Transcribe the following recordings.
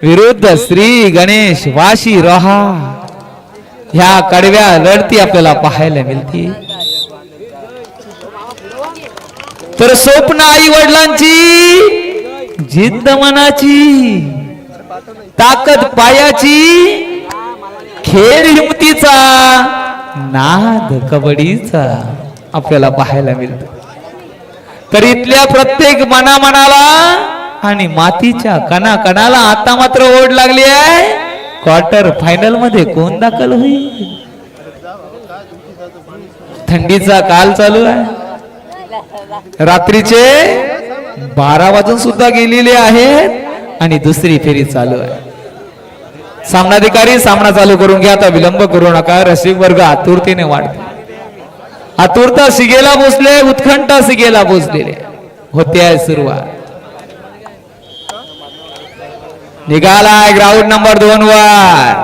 विरुद्ध श्री गणेश वाशी रोहा ह्या कडव्या लढती आपल्याला पाहायला मिळते। तर स्वप्न आई वडिलांची, जिद्द मनाची, ताकद पायाची, खेळ हिमतीचा, नाद कबड्डीचा आपल्याला पाहायला मिळतो। तर इथल्या प्रत्येक मनामनाला आणि मातीच्या कणा कणाला आता मात्र ओढ लागली आहे, क्वार्टर फायनल मध्ये कोण दाखल होईल। थंडीचा काल चालू आहे, रात्रीचे 12 वाजून सुद्धा गेलेले आहेत आणि दुसरी फेरी चालू आहे। सामनाधिकारी सामना चालू करून घ्या, आता विलंब करू नका। रसिक वर्ग आतुरतेने वाढतो, आतुरता शिगेला पोचले, उत्कंठा शिगेला पोचलेले होते आहे सुरुवात। निघालाय ग्राउंड नंबर 2 वर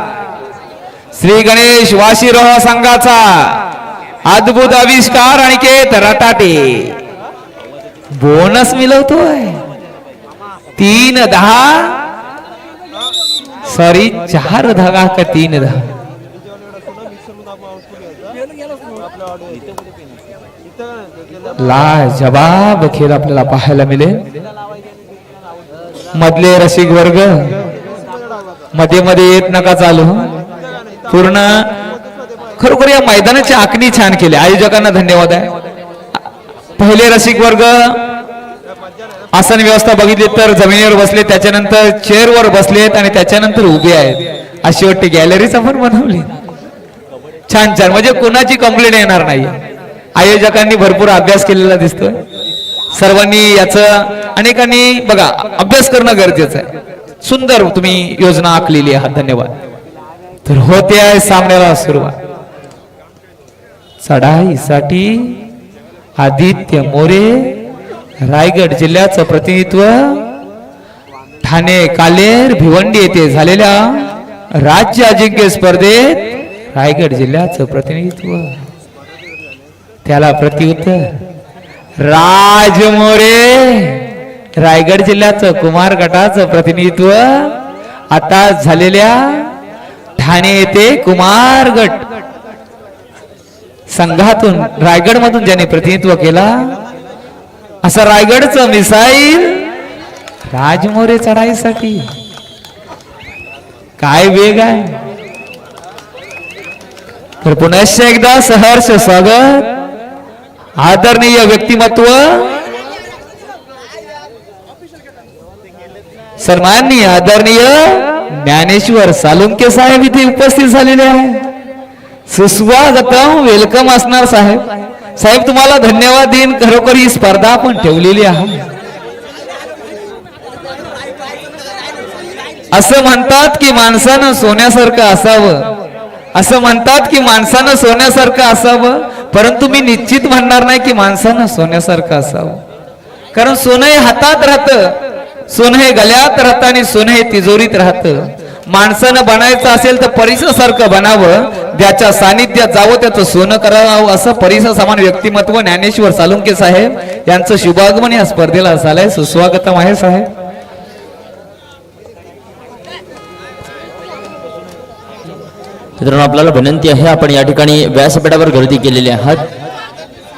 श्री गणेश वाशी रोहा संघाचा अद्भुत आविष्कार अनिकेत रटाटे बोनस मिळवतोय 3-10 सॉरी 4-10 का 3-10 लाजवाब खेळ आपल्याला पाहायला मिळेल। मधले रसिक वर्ग मध्ये मध्ये येत नका चालू, पूर्ण खरोखर या मैदानाची आखणी छान केली, आयोजकांना धन्यवाद आहे। पहिले रसिक वर्ग आसन व्यवस्था बघितली तर जमिनीवर बसले, त्याच्यानंतर चेअरवर बसलेत आणि त्याच्यानंतर उभे आहेत। अशी वाटते गॅलरीच आपण बनवली छान छान, म्हणजे कोणाची कंप्लेंट येणार नाही। आयोजकांनी भरपूर अभ्यास केलेला दिसतोय, सर्वांनी याचं अनेकांनी बघा अभ्यास करणं गरजेचं आहे। सुंदर तुम्ही योजना आखलेली आहात, धन्यवाद। तर होते आहे सामन्याला सुरुवात। चढाईसाठी आदित्य मोरे रायगड जिल्ह्याचं प्रतिनिधित्व ठाणे कालेर भिवंडी येथे झालेल्या राज्य अजिंक्य स्पर्धेत रायगड जिल्ह्याचं प्रतिनिधित्व, त्याला प्रत्युत्तर राज मोरे रायगड जिल्ह्याचं कुमार गटाचं प्रतिनिधित्व आता झालेल्या ठाणे येथे कुमार गट संघातून रायगड मधून ज्याने प्रतिनिधित्व केला असं रायगडचं मिसाईल राजमोरे चढाईसाठी काय वेग आहे। तर पुनश्च एकदा सहर्ष स्वागत आदरणीय व्यक्तिमत्व सन्माननीय आदरणीय ज्ञानेश्वर सालुंके साहेब इथे उपस्थित झालेले आहे। सुस्वागतम, वेलकम असणार साहेब। साहेब तुम्हाला धन्यवाद देईन, खरोखर ही स्पर्धा आपण ठेवलेली आहे। असं म्हणतात की माणसानं सोन्यासारखं असावं, असं म्हणतात की माणसानं सोन्यासारखं असावं, परंतु मी निश्चित म्हणणार नाही की माणसानं सोन्यासारखं असावं। कारण सोनं हे हातात राहतं, सोनं हे गळ्यात राहतं आणि सोनं हे तिजोरीत राहतं। माणसानं बनायचं असेल तर परिसासारखं बनावं, ज्याच्या सानिध्यात जावं त्याचं सोनं करावं, असं परिसा समान व्यक्तिमत्व ज्ञानेश्वर सालुंके साहेब यांचं शुभागमन या स्पर्धेला झालंय। सुस्वागतम आहे साहेब। मित्रांनो आपल्याला विनंती आहे, आपण या ठिकाणी व्यासपीठावर गर्दी केलेली आहात,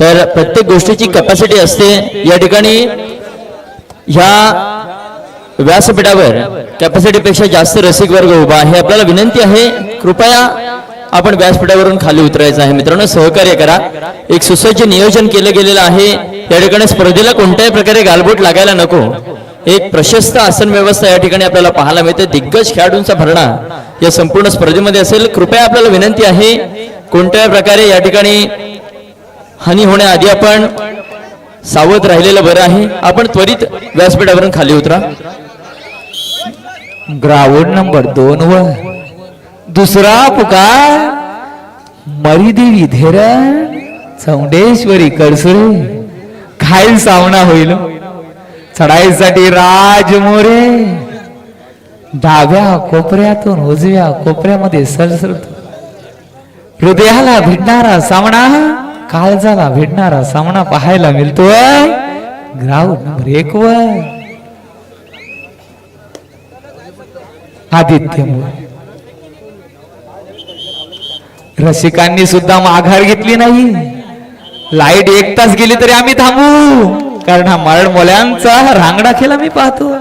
तर प्रत्येक गोष्टीची कॅपॅसिटी असते। या ठिकाणी ह्या व्यासपीठावर कॅपॅसिटी पेक्षा जास्त रसिक वर्ग उभा आहे। आपल्याला विनंती आहे, कृपया आपण व्यासपीठावरून खाली उतरायचं आहे। मित्रांनो सहकार्य करा, एक सुसज्ज नियोजन केलं गेलेलं आहे। या ठिकाणी स्पर्धेला कोणत्याही प्रकारे गालबोट लागायला नको, एक प्रशस्त आसन व्यवस्था या ठिकाणी आपल्याला पाहायला मिळते। दिग्गज खेळाडूंचा भरणा या संपूर्ण स्पर्धेमध्ये असेल। कृपया आपल्याला विनंती आहे, कोणत्याही प्रकारे या ठिकाणी हानी होण्याआधी आपण सावध राहिलेलं बरं आहे। आपण त्वरित व्यासपीठावरून खाली उतरा। ग्राउंड नंबर 2 वर दुसरा पुकार मरीदेवी धेरण चौंडेश्वरी कडसुरे काय सामना होईल। चढाईसाठी राज मोरे डाव्या कोपऱ्यातून उजव्या कोपऱ्यामध्ये सरसरतो, हृदयाला भिडणारा सामना, काळजाला भिडणारा सामना पाहायला मिळतोय ग्राउंड नंबर 1 वर। आदित्य मोरे. रसिकांनी सुद्धा माघार घेतली नाही. लाईट 1 तास गेली तरी आम्ही थांबू, कारण हा मरण मोल्यांचा रांगडा खेळ मी पाहतो.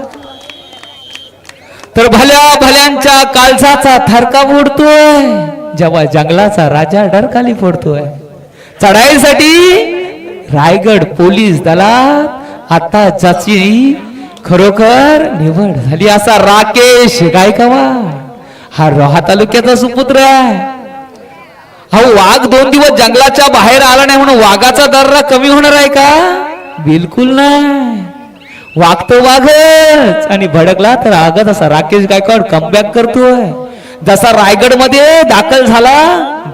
तर भल्या भल्यांच्या काळजाचा थरका फोडतोय, जेव्हा जंगलाचा राजा डरकाली फोडतोय. चढाईसाठी रायगड पोलीस दलात आता ज्याची खरोखर निवड झाली असा राकेश गायकवाड हा रोहा तालुक्याचा सुपुत्र आहे. हा वाघ 2 दिवस जंगलाच्या बाहेर आला नाही म्हणून वाघाचा दर्रा कमी होणार आहे का? बिलकुल नाही. वाघ तो वाघच, आणि भडकला तर आगच असा राकेश गायकवाड कमबॅक करतोय. जसा रायगड मध्ये दाखल झाला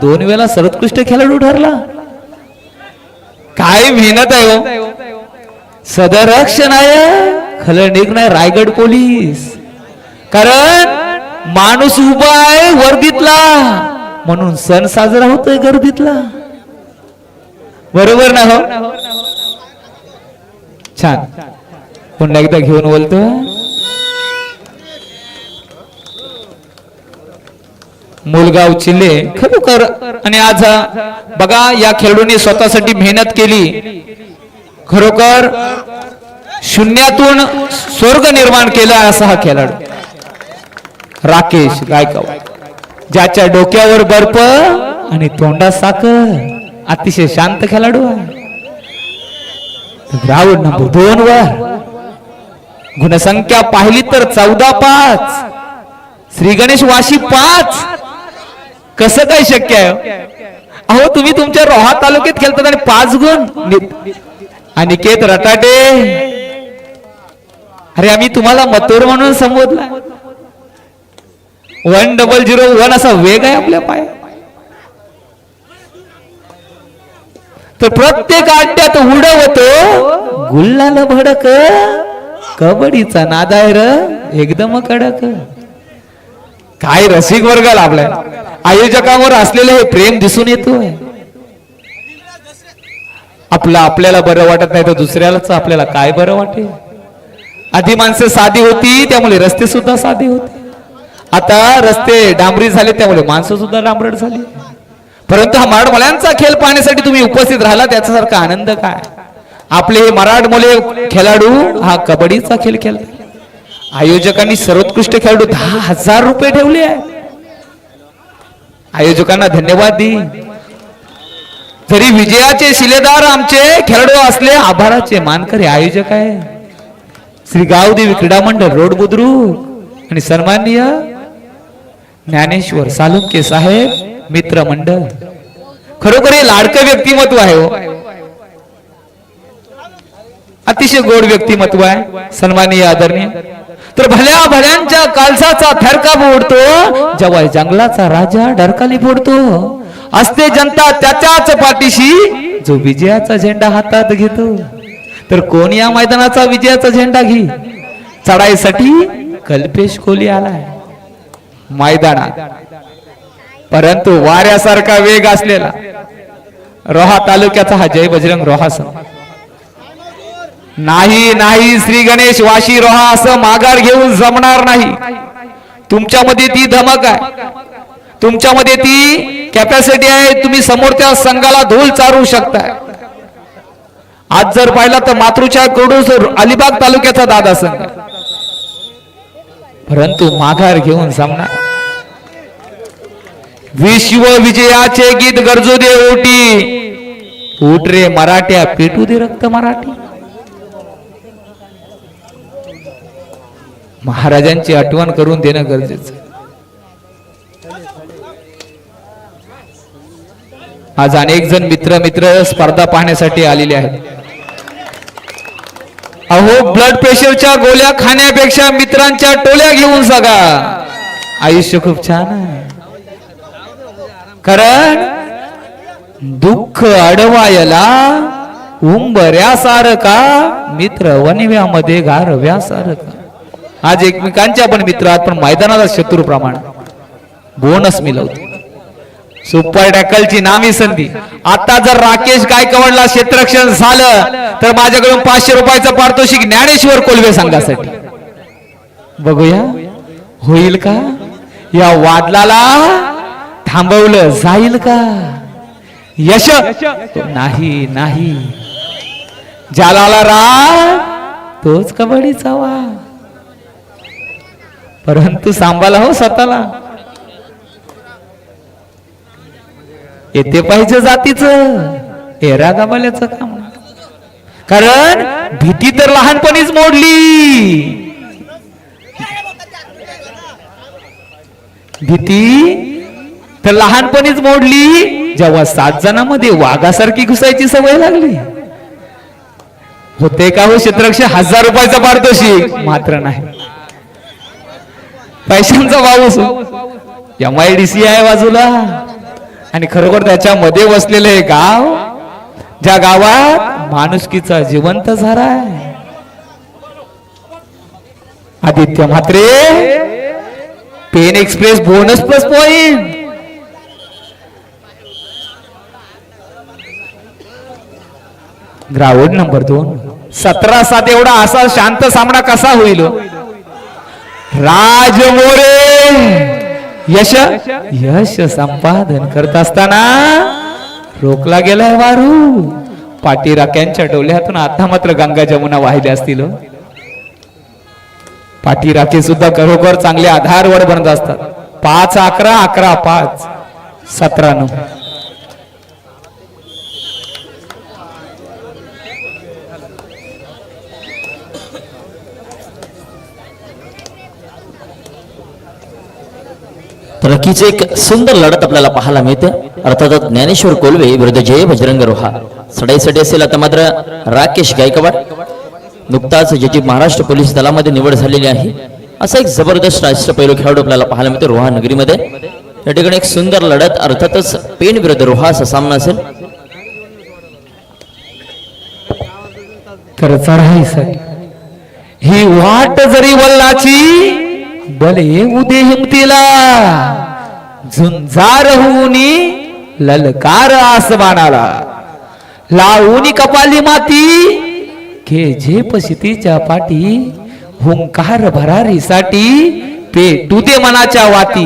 2 वेळा सर्वोत्कृष्ट खेळाडू ठरला. काय मेहनत आहे हो. सदरक्षण आहे खलनिक नाही रायगड पोलीस, कारण माणूस उभा आहे वर्दीतला म्हणून सण साजरा होतोय गर्दीतला. बरोबर ना हो. छान. पुन्हा एकदा घेऊन बोलतो. मुलगाव चिल्ले खरोखर. आणि आज बघा या खेळाडूंनी स्वतःसाठी मेहनत केली. खरोखर शून्यातून स्वर्ग निर्माण केला असा हा खेळाडू राकेश गायकवाड, ज्याच्या डोक्यावर बर्फ आणि तोंडात साखर. अतिशय शांत खेळाडू आहे. ग्राउंड नंबर 2 वर गुणसंख्या पाहिली तर 14-5. श्री गणेश वाशी 5. कसं काय शक्य आहे? अहो तुम्ही तुमच्या रोहा तालुक्यात खेळतात आणि 5 गुण. अनिकेत रटाटे, अरे आम्ही तुम्हाला मथुर म्हणून संबोधला. 1001 असा वेग आहे आपल्या पाय. तर प्रत्येक अड्ड्यात उडवतो गुल्लाल भडक. कबड्डीचा नाद आहे र एकदम कडक. काय रसिक वर्ग लाभलाय. आयोजकांवर असलेले हे प्रेम दिसून येतोय. आपल्याला बरं वाटत नाही तर दुसऱ्यालाच आपल्याला काय बरं वाटेल. आधी माणसं साधी होती त्यामुळे रस्ते सुद्धा साधे होते. आता रस्ते डांबरी झाले त्यामुळे माणसं सुद्धा डांबरट झाली. परंतु हा मराठमोल्यांचा खेळ पाहण्यासाठी तुम्ही उपस्थित राहिला त्याच्यासारखा आनंद काय. आपले हे मराठमोले खेळाडू हा कबड्डीचा खेळ खेळतात. आयोजकांनी सर्वोत्कृष्ट खेळाडू 10,000 रुपये ठेवले आहे. आयोजकांना धन्यवाद दे. जरी विजयाचे शिलेदार आमचे खेळाडू असले आभाराचे मानकरी आयोजक आहे श्री गावदेवी क्रीडा मंडळ रोड बुद्रुक आणि सन्माननीय ज्ञानेश्वर सालुंके साहेब मित्र मंडळ. खरोखर हे लाडकं व्यक्तिमत्व आहे हो. अतिशय गोड व्यक्तिमत्व आहे. सन्माननीय आदरणीय. तर भल्या भल्यांच्या काळजाचा थरका फोडतो, जेव्हा जंगलाचा राजा डरकाली फोडतो. असते जनता त्याच्याच पाठीशी जो विजयाचा झेंडा हातात घेतो. तर कोण या मैदानाचा विजयाचा झेंडा घे. चढाईसाठी कल्पेश कोहली आलाय मैदानात, परंतु वाऱ्यासारखा वेग असलेला रोहा तालुक्याचा हा जय बजरंग रोहा संघ. नाही श्री गणेश वाशी रोहा असं माघार घेऊन जमणार नाही. तुमच्यामध्ये ती धमक आहे, तुमच्यामध्ये ती कॅपॅसिटी आहे. तुम्ही समोरच्या संघाला धूल चारू शकता. आज जर पाहिला तर मातृच्या कोडूस अलिबाग तालुक्याचा दादा संघ, परंतु माघार घेऊन जमणार. विश्व विजयाचे गीत गरजू दे ओटी, उठ रे मराठ्या पेटू दे रक्त मराठी. महाराजांची आठवण करून देणं गरजेचं. आज अनेक जण मित्र स्पर्धा पाहण्यासाठी आलेले आहेत. अहो ब्लड प्रेशरच्या गोळ्या खाण्यापेक्षा मित्रांच्या टोल्या घेऊन जगा. आयुष्य खूप छान आहे. कारण दुःख अडवायला उंबऱ्यासारखा मित्र वनव्यामध्ये गारव्यासारखा. आज एकमेकांचे आपण मित्र आहात पण मैदानाला शत्रू प्रमाण बोनस मिळवतो. सुपर टॅकलची नामी संधी. आता जर राकेश गायकवाडला क्षेत्ररक्षण झालं तर माझ्याकडून 500 रुपयाचा पारितोषिक ज्ञानेश्वर कोल्हे संघासाठी. बघूया होईल का? या वादळाला थांबवलं जाईल का? यश नाही नाही. ज्याला राग तोच कबड्डीचा वा. परंतु सांभाळा हो स्वतःला. येते पाहिजे जातीचं एरा गाबाल्याचं काम. कारण भीती तर लहानपणीच मोडली. भीती तर लहानपणीच मोडली जेव्हा 7 जणांमध्ये वाघासारखी घुसायची सवय लागली. होते का हो क्षेत्ररक्षक 1000 रुपयाचा पारितोषिक मात्र नाही. पैशांचा पाऊस MIDC आहे बाजूला आणि खरोखर त्याच्यामध्ये वसलेलं हे गाव, ज्या गावात माणुसकीचा जिवंत झरा आहे. Aditya Mhatre Pen express bonus plus point. Ground number 2 17-7 एवढा असा शांत सामना कसा होईल? राज मोरे यश यश संपादन करत असताना रोखला गेलाय वारू. पाठीराख्यांच्या डोल्यातून आता मात्र गंगा जमुना वाहिल्या असतील. पाठीराखे सुद्धा खरोखर चांगले आधारवड बनत असतात. 5-11 11-5 17-9. तर नक्कीच एक सुंदर लढत आपल्याला पाहायला मिळते. अर्थातच ज्ञानेश्वर कोल्वे विरुद्ध जय बजरंग रोहा. चढाईसाठी असेल आता मात्र राकेश गायकवाड. नुकताच ज्याची महाराष्ट्र पोलीस दलामध्ये निवड झालेली आहे असा एक जबरदस्त राष्ट्रपैलू खेळाडू आपल्याला पाहायला मिळतो रोहा नगरीमध्ये. या ठिकाणी एक सुंदर लढत अर्थातच पेन विरुद्ध रोहा असा सामना असेल. तर चढाईसाठी ही वाट जरी वल्लाची बले उदे हिमतीला झुंजार होऊनी ललकार आसमानाला लावूनी कपाली माती के झेप शितीच्या पाठी हुंकार भरारीसाठी पेटू दे मनाच्या वाती.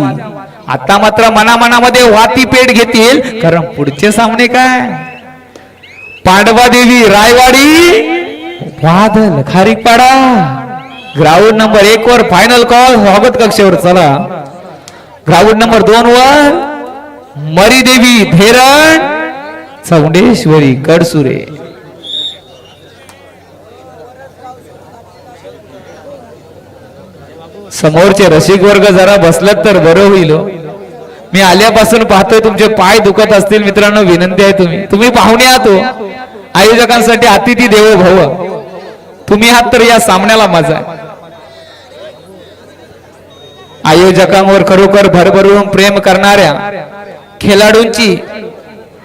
आता मात्र मनामध्ये वाती पेट घेतील कारण पुढचे सामने काय? पांडवा देवी रायवाडी वादल खारीपाडा. ग्राउंड नंबर 1 वर फायनल कॉल स्वागत कक्षेवर. चला ग्राउंड नंबर 2 वर मरीदेवी धेरण चौंडेश्वरी कडसुरे. समोरचे रसिक वर्ग जरा बसलात तर बरं होईल. मी आल्यापासून पाहतोय तुमचे पाय दुखत असतील. मित्रांनो विनंती आहे तुम्ही पाहुणे आहात. आयोजकांसाठी अतिथी देवो भव. तुम्ही आहात तर या सामन्याला मजा आहे. आयोजकांवर खरोखर भरभरून प्रेम करणाऱ्या खेळाडूंची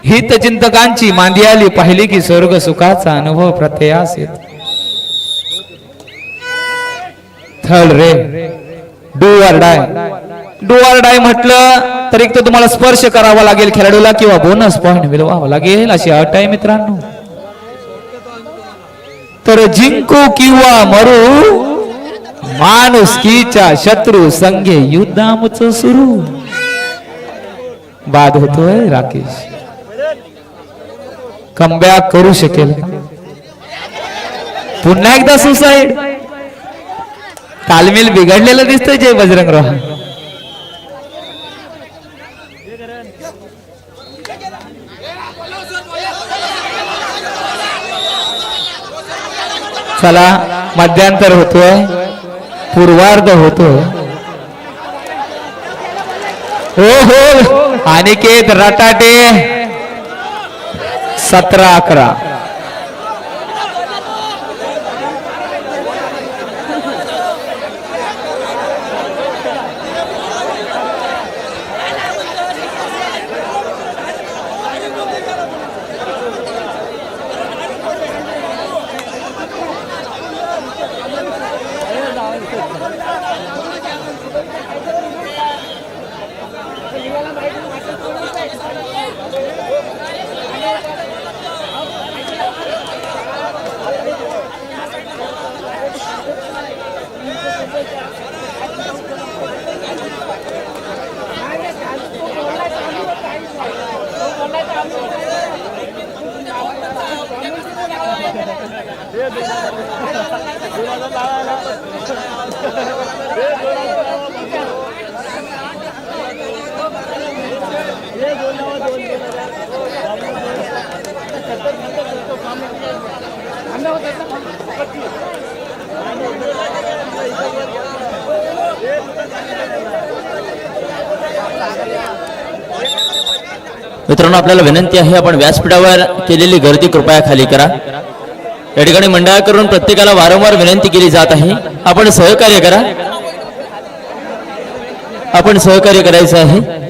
हितचिंतकांची मांदी आली पाहिली की स्वर्ग सुखाचा अनुभव प्रत्ययास येतो. Third ray do or die म्हटलं तर एक तर तुम्हाला स्पर्श करावा लागेल खेळाडूला किंवा बोनस पॉइंट मिळवावा लागेल अशी अट आहे मित्रांनो. तर जिंकू किंवा मरू माणुसकीच्या शत्रू संगे युद्ध आमचं सुरू. बाद होतोय राकेश. कमबॅक करू शकेल पुन्हा एकदा सुसाईड. तालमेल बिघडलेलं दिसतंय जय बजरंग रोहा. चला मध्यांतर होतोय पूर्वार्ध होतो. हो हो अनिकेत रटाटे 17-11. मित्रांनो आपल्याला विनंती आहे आपण व्यासपीठावर केलेली गर्दी कृपया खाली करा. या ठिकाणी मंडळाकडून प्रत्येकाला वारंवार विनंती केली जात आहे आपण सहकार्य करा. आपण सहकार्य करायचं आहे.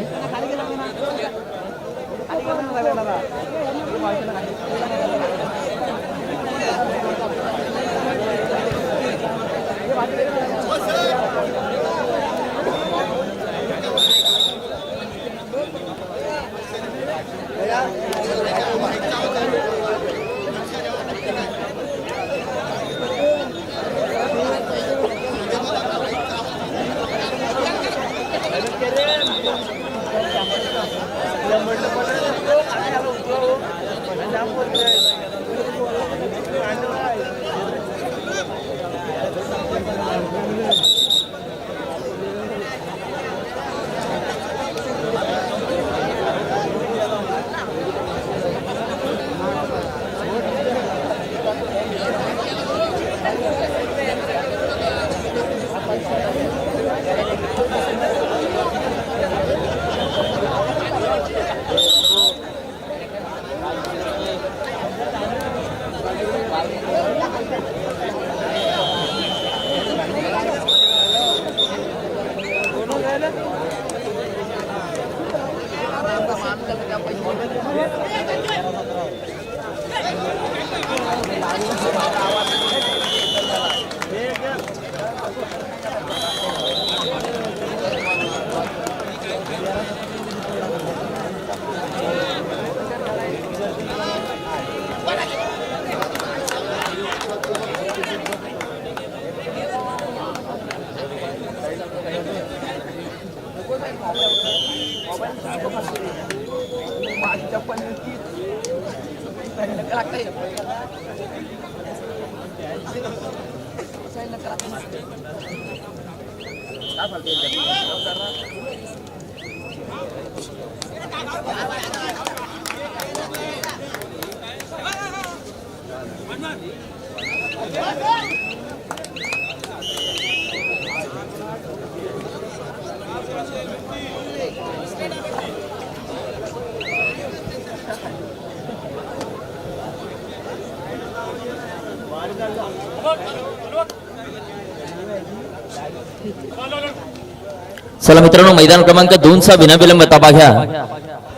चला मित्रांनो मैदान क्रमांक 2 चा विनाविलंब ताबा घ्या.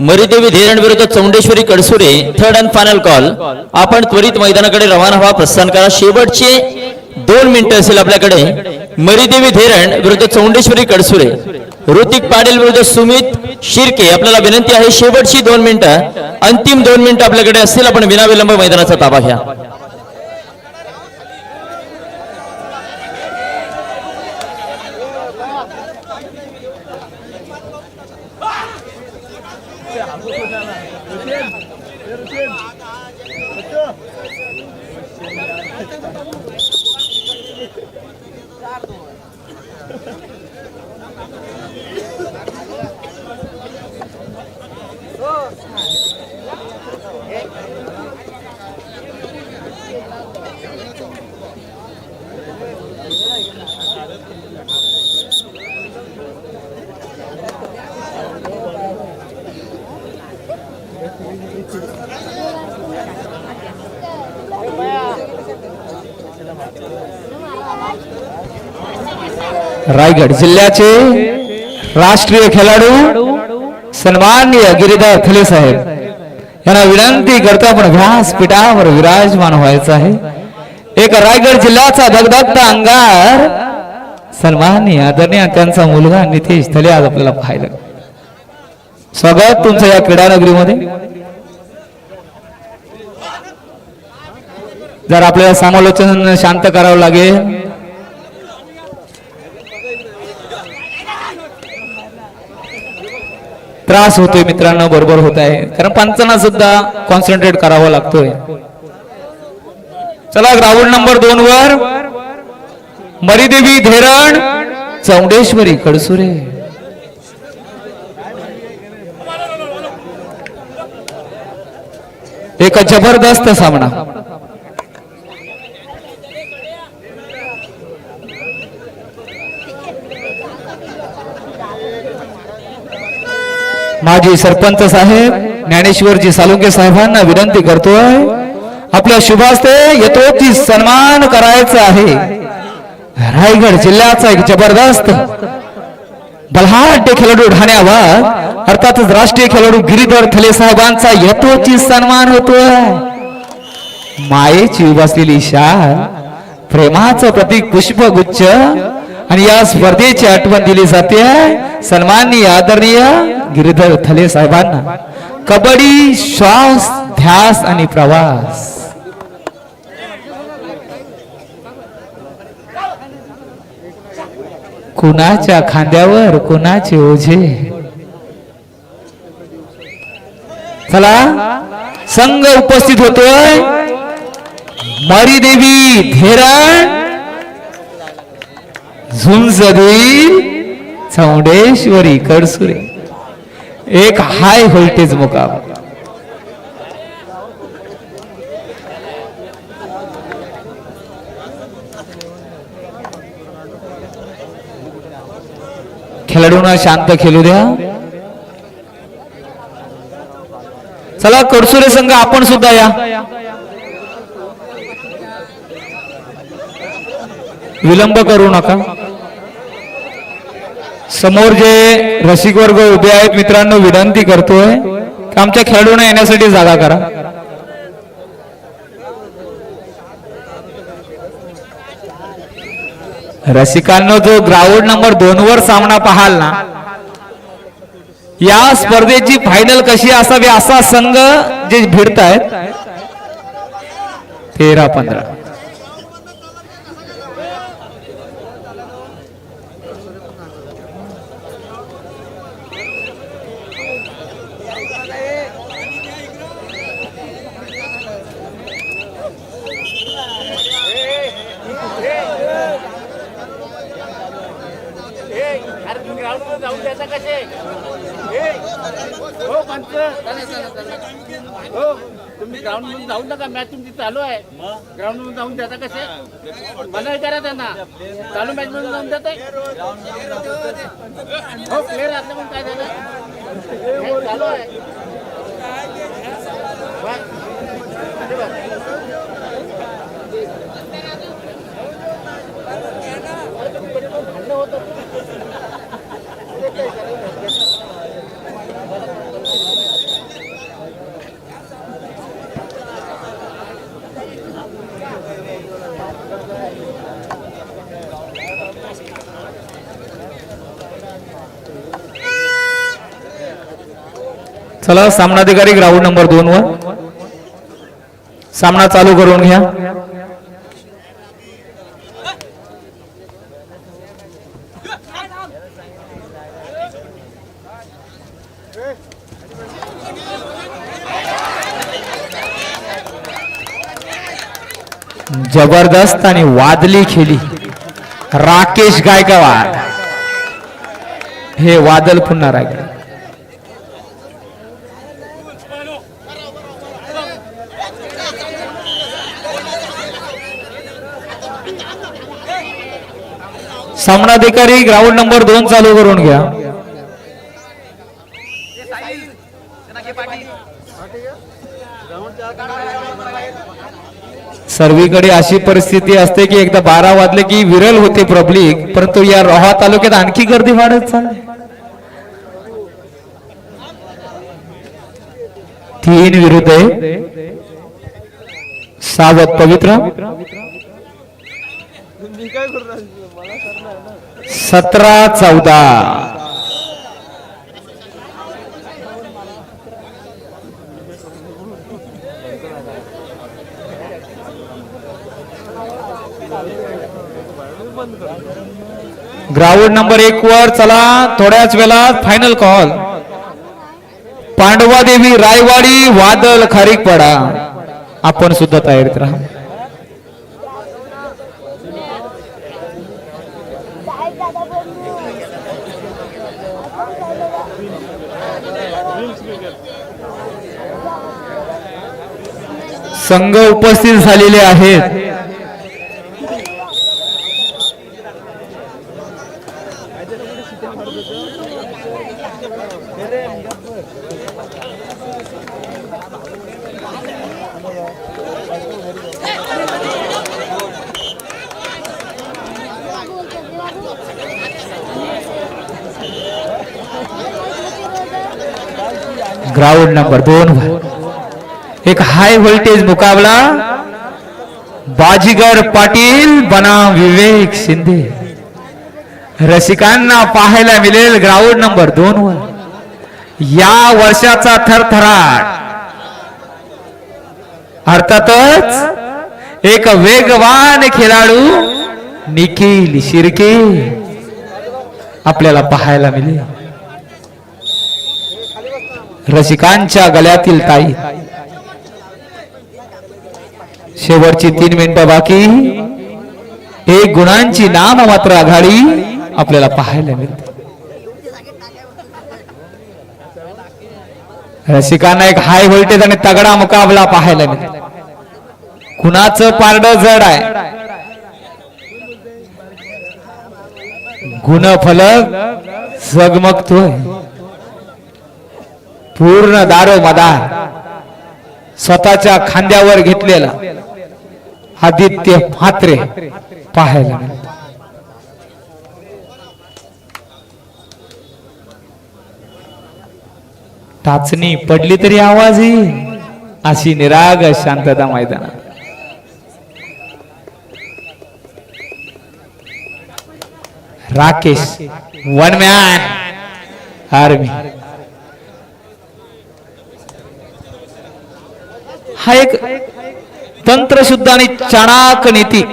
मरीदेवी धेरण विरुद्ध Chaundeshwari Kadsure third and final call. आपण त्वरित मैदानाकडे रवाना व्हा. प्रस्थान करा. शेवटचे 2 मिनिटं असेल आपल्याकडे. मरीदेवी धेरण विरुद्ध चौंडेश्वरी कडसुरे. ऋतिक पाटील विरुद्ध सुमित शिर्के. आपल्याला विनंती आहे शेवटची 2 मिनिटं. अंतिम 2 मिनिटं आपल्याकडे असतील. आपण विनाविलंब मैदानाचा ताबा घ्या. रायगड जिल्ह्याचे राष्ट्रीय खेळाडू सन्माननीय गिरीधर थले साहेब यांना विनंती करतो आपण व्यासपीठावर विराजमान व्हायचं आहे. एक रायगड जिल्ह्याचा धगधगता अंगार सन्माननीय आदरणीय त्यांचा मुलगा नितेश थले आज आपल्याला पाहायला. स्वागत तुमचं या क्रीडा नगरीमध्ये. जर आपल्याला समालोचन शांत करावं लागेल. त्रास होतोय मित्रांनो. बरोबर होत आहे कारण पंचांना सुद्धा कॉन्सन्ट्रेट करावं लागतोय. चला ग्राउंड नंबर 2 वर मरीदेवी धेरण चौंडेश्वरी कडसुरे. एक जबरदस्त सामना. माजी सरपंच साहेब ज्ञानेश्वरजी सालुंके साहेबांना विनंती करतोय, आपल्या शुभास्ते यथोचित सन्मान करायचा आहे. रायगड जिल्ह्याचा एक जबरदस्त बलहाट खेळाडू ठाण्यावर अर्थातच राष्ट्रीय खेळाडू गिरीधर थले साहेबांचा यथोचित सन्मान होतोय. मायेची उभासलेली शाल, प्रेमाचं प्रतीक पुष्पगुच्छ आणि या स्पर्धेची आठवण दिली जाते सन्माननीय आदरणीय गिरीधर थले साहेबांना. कबड्डी श्वास ध्यास आणि प्रवास. कुणाच्या खांद्यावर कुणाचे ओझे. चला संघ उपस्थित होतोय. मरीदेवी धेरण, झुंजदी चौंडेश्वरी कडसुरे. एक हाय व्होल्टेज मुकाबला. खेळाडूंना शांत खेळू द्या. चला कडसुरे संघ आपण सुद्धा या. विलंब करू नका. समोर जे रसिक वर्ग उभे आहेत मित्रांनो, विनंती करतोय की आमच्या खेळाडूंना येण्यासाठी जागा करा. रसिकांनो, जो ग्राउंड नंबर 2 वर सामना पाहाल ना, या स्पर्धेची फायनल कशी असावी असा संघ जे भिडतायत 13-15. तुम्ही ग्राउंड मध्ये जाऊन नका, मॅच तुमची चालू आहे. ग्राउंड मध्ये जाऊन द्याचा कसे मला करा त्यांना. चालू मॅच मध्ये जाऊन देत आहे. हो प्लेअर असलं पण काय झालं, चालू आहे. चला सामनाधिकारी ग्राउंड नंबर 2 वर सामना चालू करून घ्या. जबरदस्त आणि वादली खेळी राकेश गायकवाड. हे वादल पुन्हा रायगड. सामनाधिकारी ग्राउंड नंबर 2 चालू करून घ्या. सर्वीकडे अशी परिस्थिती असते की एकदा 12 वाजले की विरल होते पब्लिक, परंतु या रोहा तालुक्यात आणखी गर्दी वाढत चालली. 3 विरुद्ध सावध पवित्र 17-14. ग्राउंड नंबर 1 वर चला थोड्याच वेळात फायनल कॉल. पांडवादेवी रायवाडी वादल खारीकपाडा. आपण सुद्धा तयारीत राहा. संघ उपस्थित झालेले आहेत. ग्राउंड नंबर 2 वर एक हाय व्होल्टेज मुकाबला बाजीगर पाटील बनाम विवेक शिंदे रसिकांना पाहायला मिळेल ग्राउंड नंबर 2 वर या वर्षाचा थरथराट अर्थातच एक वेगवान खेळाडू निखिल शिर्के आपल्याला पाहायला मिळेल रसिकांच्या गळ्यातील ताई शेवटची 3 मिनिटं बाकी 1 गुणांची नाम मात्र आघाडी आपल्याला पाहायला मिळते रसिकांना एक हाय व्होल्टेज आणि तगडा मुकाबला पाहायला मिळतो कुणाचं पारड जड आहे गुणफलक झगमगतोय पूर्ण दारोमदार स्वतःच्या खांद्यावर घेतलेला आदित्य म्हात्रे पाहायला मिळतो टाचणी पडली तरी आवाज येईल अशी निराग शांतता मैदानात राकेश वन मॅन आर्मी हा एक तंत्रशुद्ध आणि चाणाक नीती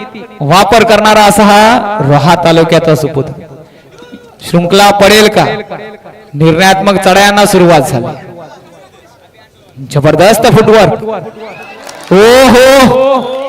वापर करणारा असा हा रोहा तालुक्याचा सुपुत्र शृंखला पडेल का निर्णयात्मक चढायांना सुरुवात झाली जबरदस्त फुटवर्क ओ हो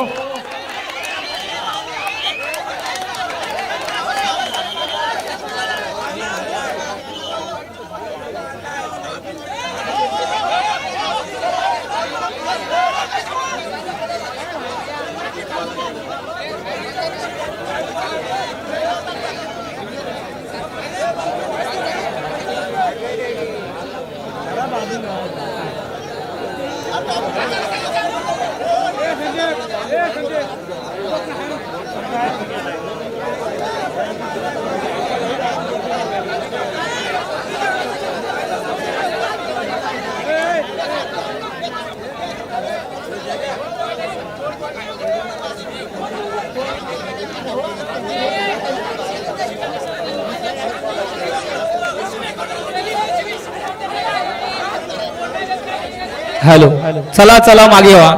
हॅलो चला चला मागे व्हा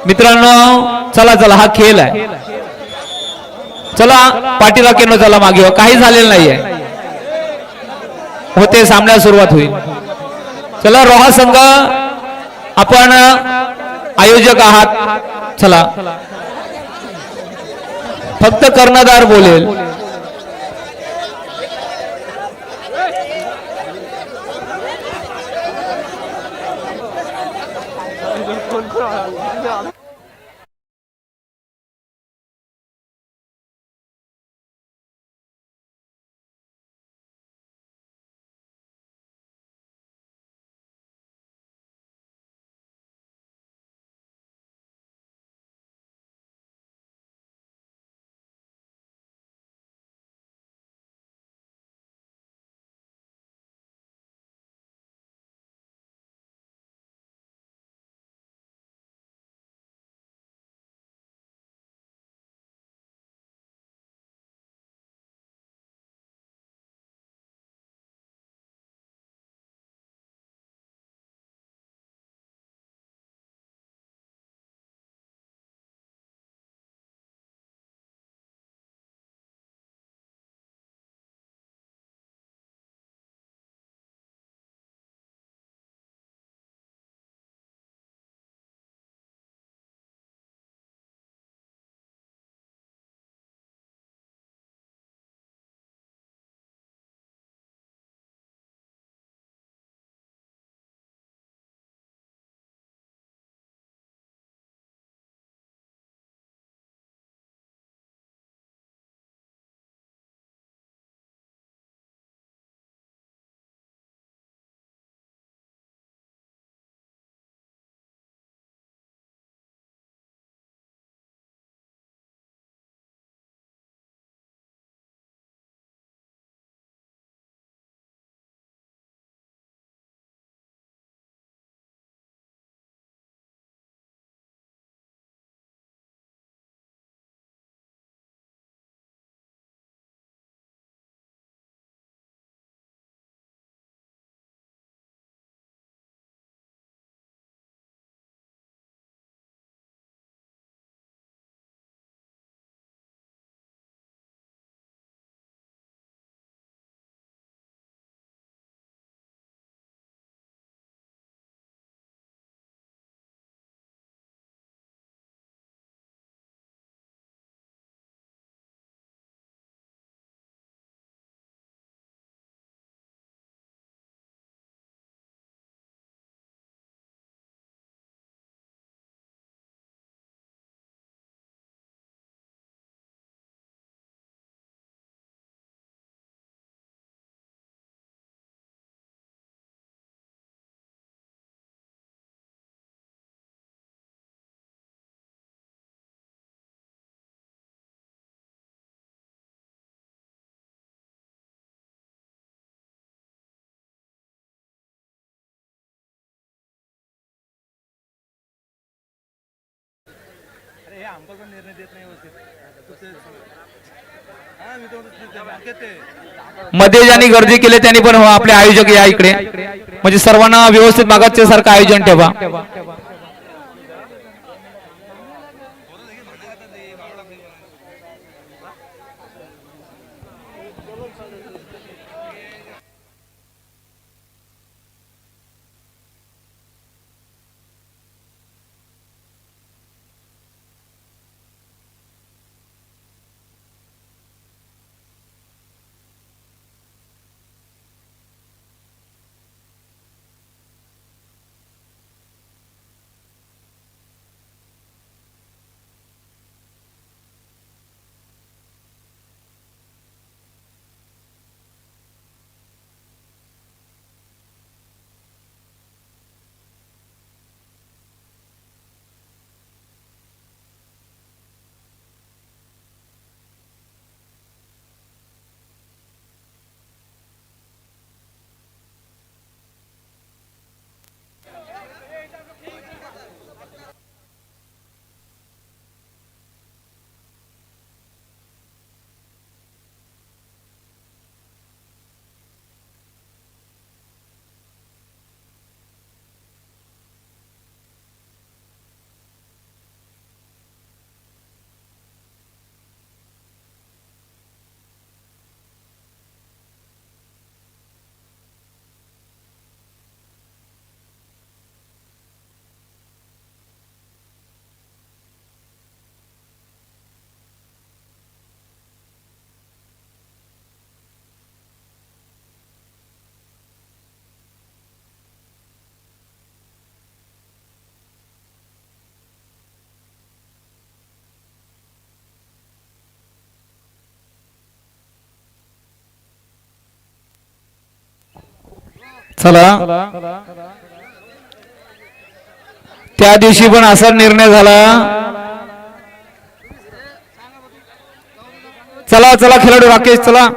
मित्रांनो चला चला हा खेळ आहे चला पाठीराखेनो चला मागे व्हा काही झालेलं नाहीये होते सामन्यास सुरुवात होईल चला रोहा संघ आपण आयोजक आहात चला फक्त कर्णधार बोलेल मध्ये ज्यांनी गर्दी केली त्यांनी पण हो, आपले आयोजक या इकडे, म्हणजे सर्वांना व्यवस्थित मागाचे सारखं आयोजन ठेवा. चला, त्या दिवशी पण असा निर्णय झाला. चला चला खेळाडू राकेश, चला.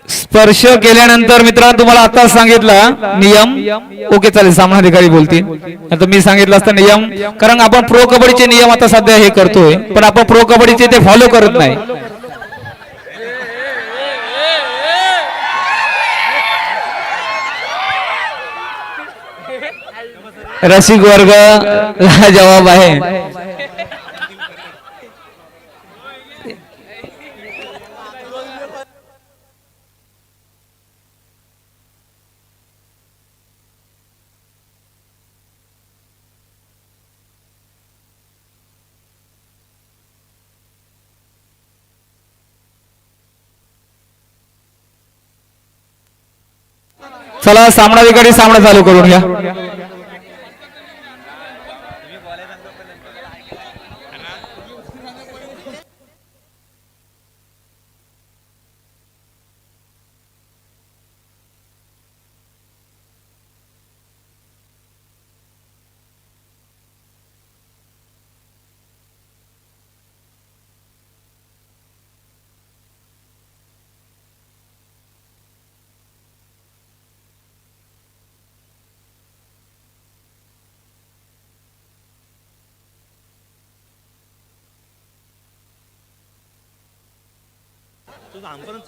स्पर्श केल्यानंतर मित्रांनो तुम्हाला आता सांगितलं नियम. ओके चालेल, सामनाधिकारी बोलतील. आता मी सांगितलं असतं नियम, कारण आपण प्रो कबड्डीचे नियम आता सध्या हे करतोय, पण आपण प्रो कबड्डीचे ते फॉलो करत नाही. रसिक वर्ग जवाब आहे. चला सामनाधिकारी सामना चालू करून घ्या.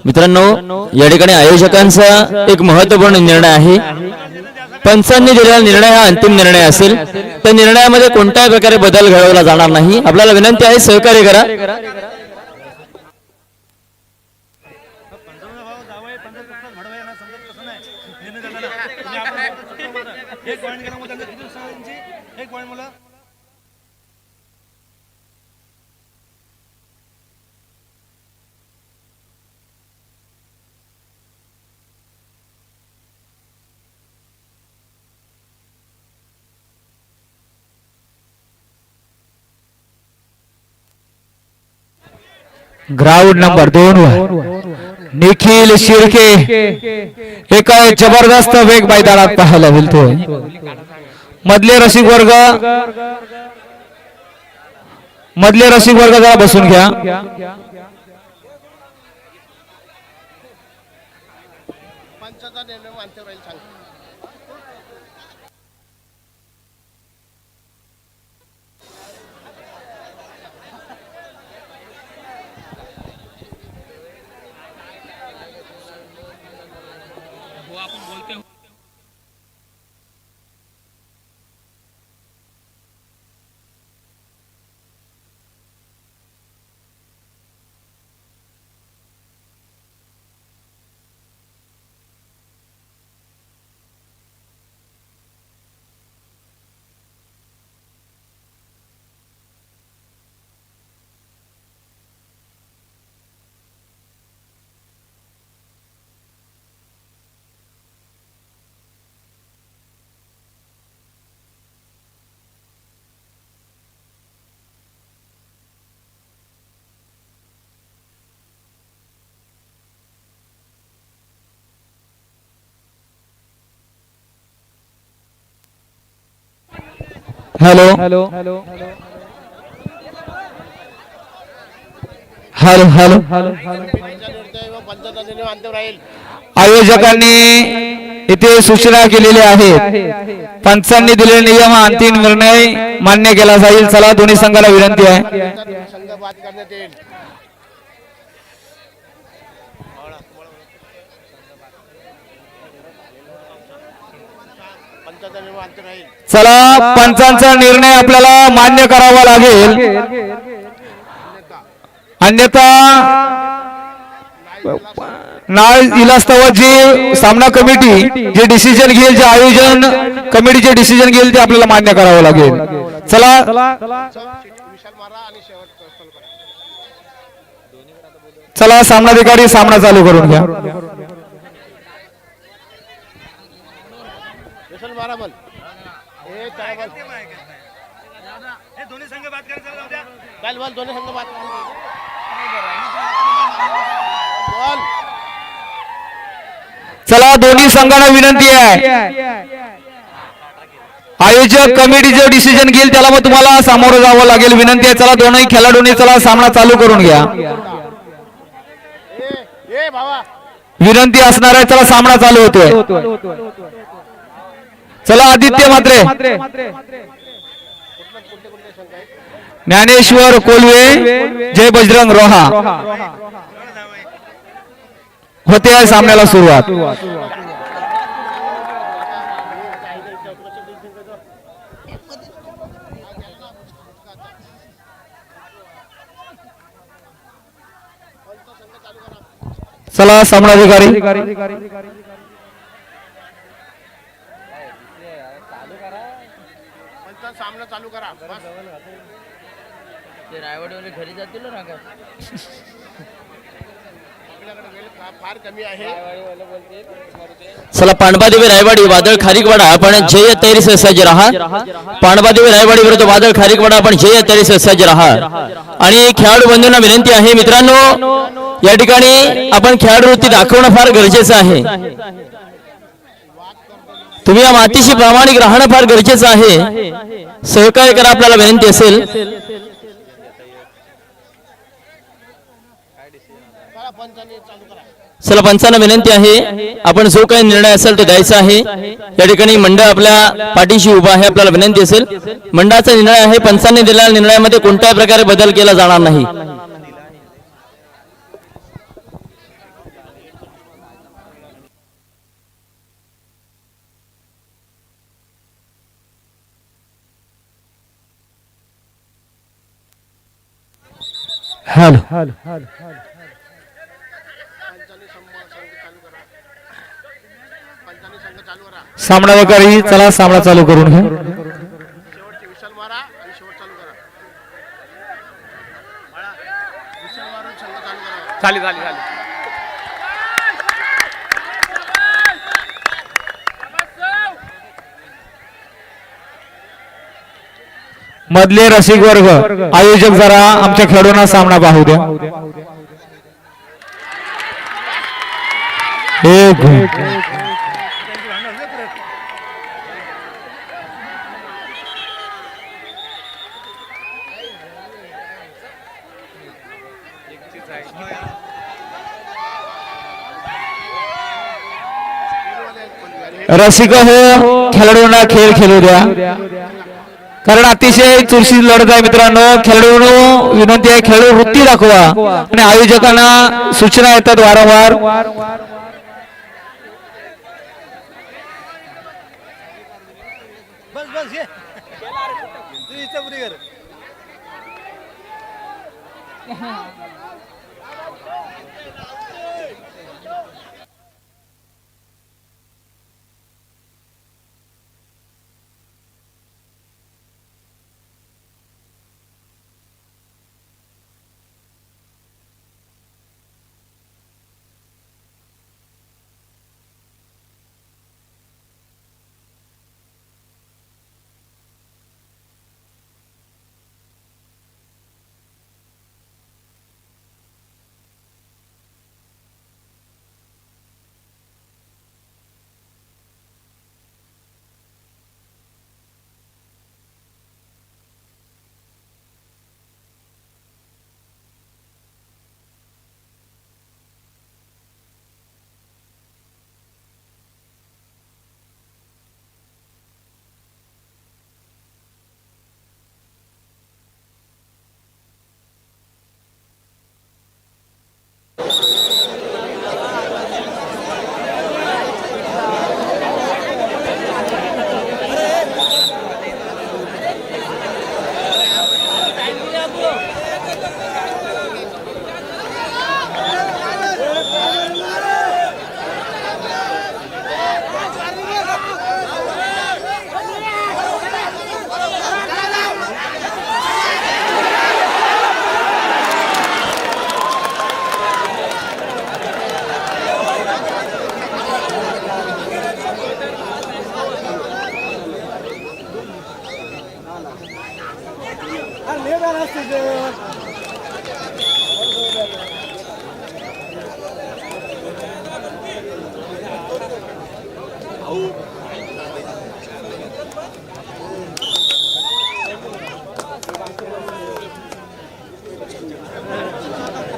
मित्रांनो, या ठिकाणी आयोजकांचा एक महत्वपूर्ण निर्णय आहे. पंचांनी दिलेला निर्णय हा अंतिम निर्णय असेल. त्या निर्णयामध्ये कोणत्याही प्रकारे बदल घडवला जाणार नाही. आपल्याला विनंती आहे, सहकार्य करा. ग्राउंड नंबर 2 वर निखिल शिर्के एका जबरदस्त वेग मैदानात पाहायला मिळतोय. मधले रसिक वर्ग जरा बसून घ्या. हॅलो हॅलो हॅलो आयोजकांनी इथे सूचना केलेल्या आहेत. पंचांनी दिलेले नियम अंतिम निर्णय मान्य केला जाईल. चला दोन्ही संघाला विनंती आहे. चला पंचांचा निर्णय आपल्याला मान्य करावा लागेल, अन्यथा नाळ इलास्तव जी सामना कमिटी जे डिसिजन घेईल, जे आयोजन कमिटीचे डिसिजन घेईल ते आपल्याला मान्य करावं लागेल. चला सामनाधिकारी सामना चालू करून घ्या. चला दोन्ही संघांना विनंती आहे, आयोजक कमिटी जो डिसिजन घेईल त्याला मग तुम्हाला सामोरं जावं लागेल. विनंती आहे. चला दोन्ही खेळाडूंनी चला सामना चालू करून घ्या. विनंती असणार आहे. चला सामना चालू होतोय. चला आदित्य म्हात्रे, ज्ञानेश्वर कोल्हे, जय बजरंग रोहा होते आहे सामन्याला सुरुवात. चला सामनाधिकारी सामना चालू करा. ते रायवाडीवाले घरी जातील ना का? फार कमी आहे. चला पांडवादेवी रायवाडी वादळ खारीकवाडा आपण जय तयारी से सज्ज रहा. पांडवादेवी रायवाडी विरुद्ध वादळ खारीकवाडा आपण जय तयारी से सज्ज रहा. आणि खेळाडू बंधूंना विनंती आहे मित्रांनो, या ठिकाणी आपण खेळाडू वृत्ती दाखवणं फार गरजेचं आहे. तुम्ही या मातीशी प्रामाणिक राहणं फार गरजेचं आहे. सहकार्य करा आपल्याला विनंती असेल. चला पंचांना विनंती आहे, आपण जो काही निर्णय असेल तो द्यायचा आहे. या ठिकाणी मंडळ आपल्या पाठीशी उभा आहे. आपल्याला विनंती असेल, मंडळाचा निर्णय आहे. पंचांनी दिलेल्या निर्णयामध्ये कोणत्याही प्रकारे बदल केला जाणार नाही. सामनाधिकारी चला सामना चालू करून घ्या. मधले रसिक वर्ग आयोजक जरा आमच्या खेळाडूंना सामना पाहू द्या. रसिक हो, खेळाडूंना खेळ खेळू द्या, कारण अतिशय चुरशी लढत आहे. मित्रांनो, खेळाडूंनो विनंती आहे, खेळाडू वृत्ती दाखवा. आणि आयोजकांना सूचना येतात वारंवार, बस ये तू इथं पुरी कर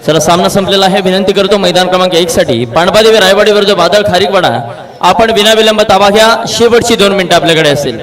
चला सामना संपलेला आहे. विनंती करतो मैदान क्रमांक 1 साठी पाणबादेवी रायवाडी विरुद्ध बादल खारीकवाडा. आपण विनाविलंब ताबा घ्या. शेवटची 2 मिनिटं आपल्याकडे असेल.